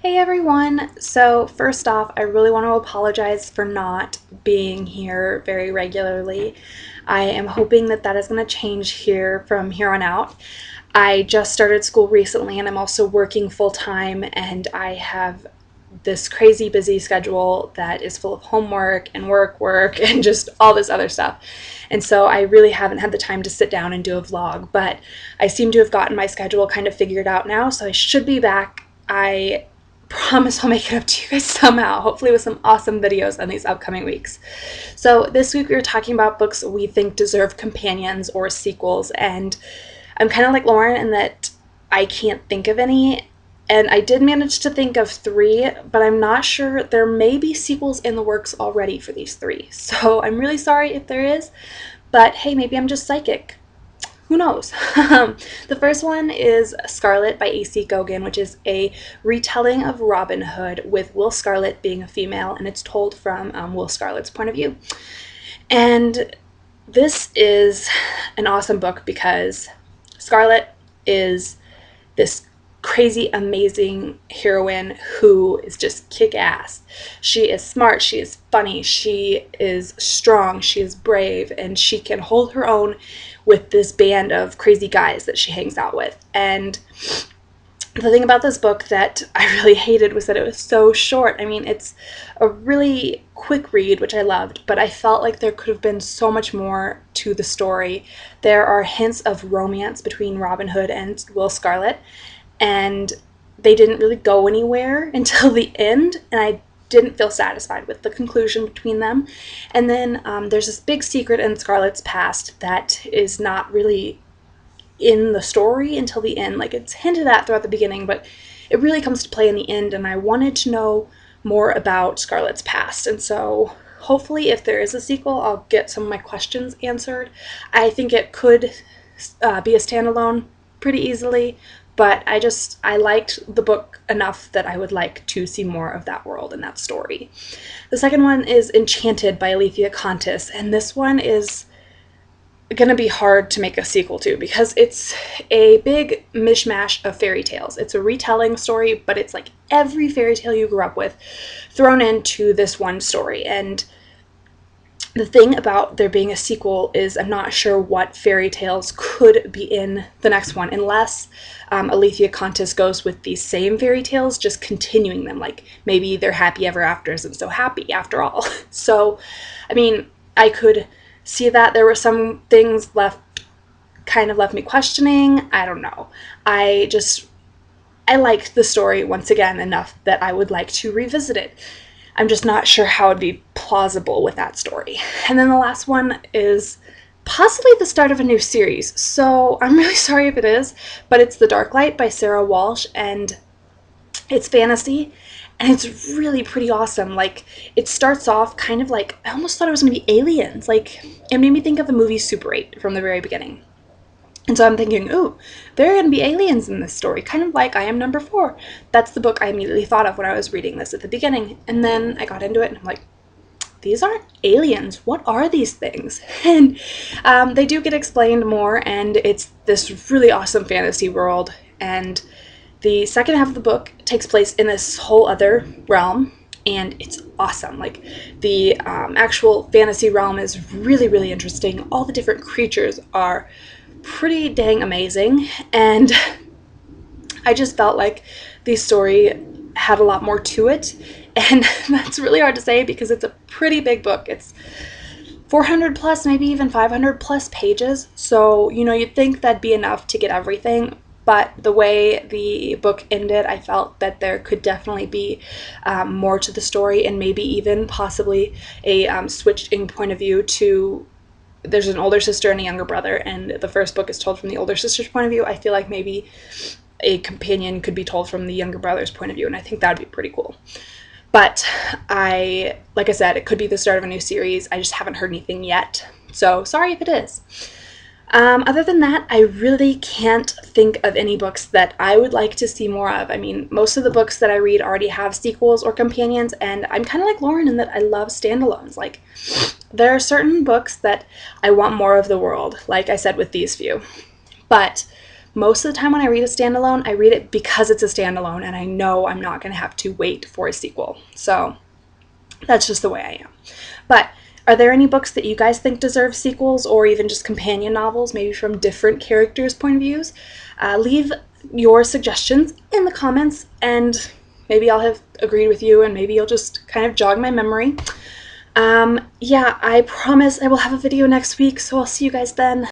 Hey everyone! So, first off, I really want to apologize for not being here very regularly. I am hoping that that is going to change here from here on out. I just started school recently and I'm also working full time, and I have this crazy busy schedule that is full of homework and work and just all this other stuff. And so I really haven't had the time to sit down and do a vlog, but I seem to have gotten my schedule kind of figured out now, so I should be back. I promise I'll make it up to you guys somehow, hopefully with some awesome videos in these upcoming weeks. So this week we were talking about books we think deserve companions or sequels, and I'm kind of like Lauren in that I can't think of any, and I did manage to think of three, but I'm not sure. There may be sequels in the works already for these three, so I'm really sorry if there is, but hey, maybe I'm just psychic. Who knows? The first one is Scarlet by AC Gaughen, which is a retelling of Robin Hood with Will Scarlet being a female, and it's told from Will Scarlet's point of view. And this is an awesome book because Scarlet is this crazy, amazing heroine who is just kick-ass. She is smart, she is funny, she is strong, she is brave, and she can hold her own with this band of crazy guys that she hangs out with. And the thing about this book that I really hated was that it was so short. I mean, it's a really quick read, which I loved, but I felt like there could have been so much more to the story. There are hints of romance between Robin Hood and Will Scarlet, and they didn't really go anywhere until the end, and I didn't feel satisfied with the conclusion between them. And then there's this big secret in Scarlet's past that is not really in the story until the end. Like, it's hinted at throughout the beginning, but it really comes to play in the end, and I wanted to know more about Scarlet's past. And so hopefully if there is a sequel, I'll get some of my questions answered. I think it could be a standalone pretty easily, but I liked the book enough that I would like to see more of that world and that story. The second one is Enchanted by Alethea Kontis, and this one is going to be hard to make a sequel to because it's a big mishmash of fairy tales. It's a retelling story, but it's like every fairy tale you grew up with thrown into this one story. And the thing about there being a sequel is I'm not sure what fairy tales could be in the next one unless Alethea Kontis goes with these same fairy tales, just continuing them. Like maybe they're happy ever after isn't so happy after all. So, I mean, I could see that. There were some things kind of left me questioning. I don't know. I liked the story once again enough that I would like to revisit it. I'm just not sure how it'd be plausible with that story. And then the last one is possibly the start of a new series. So I'm really sorry if it is, but it's The Dark Light by Sara Walsh, and it's fantasy, and it's really pretty awesome. Like, it starts off kind of like, I almost thought it was going to be aliens. Like, it made me think of the movie Super 8 from the very beginning. And so I'm thinking, ooh, there are going to be aliens in this story, kind of like I Am Number 4. That's the book I immediately thought of when I was reading this at the beginning. And then I got into it and I'm like, these aren't aliens. What are these things? And they do get explained more, and it's this really awesome fantasy world. And the second half of the book takes place in this whole other realm, and it's awesome. Like, the actual fantasy realm is really, really interesting. All the different creatures are pretty dang amazing, and I just felt like the story had a lot more to it, and that's really hard to say because it's a pretty big book. It's 400 plus, maybe even 500 plus pages, so you'd think that'd be enough to get everything, but the way the book ended, I felt that there could definitely be more to the story, and maybe even possibly a switching point of view to, there's an older sister and a younger brother, and the first book is told from the older sister's point of view. I feel like maybe a companion could be told from the younger brother's point of view, and I think that would be pretty cool. But like I said, it could be the start of a new series. I just haven't heard anything yet, so sorry if it is. Other than that, I really can't think of any books that I would like to see more of. I mean, most of the books that I read already have sequels or companions, and I'm kind of like Lauren in that I love standalones. Like, there are certain books that I want more of the world, like I said with these few. But Most of the time when I read a standalone, I read it because it's a standalone and I know I'm not going to have to wait for a sequel. So that's just the way I am. But are there any books that you guys think deserve sequels, or even just companion novels, maybe from different characters' point of views? Leave your suggestions in the comments, and maybe I'll have agreed with you, and maybe you'll just kind of jog my memory. Yeah, I promise I will have a video next week, so I'll see you guys then.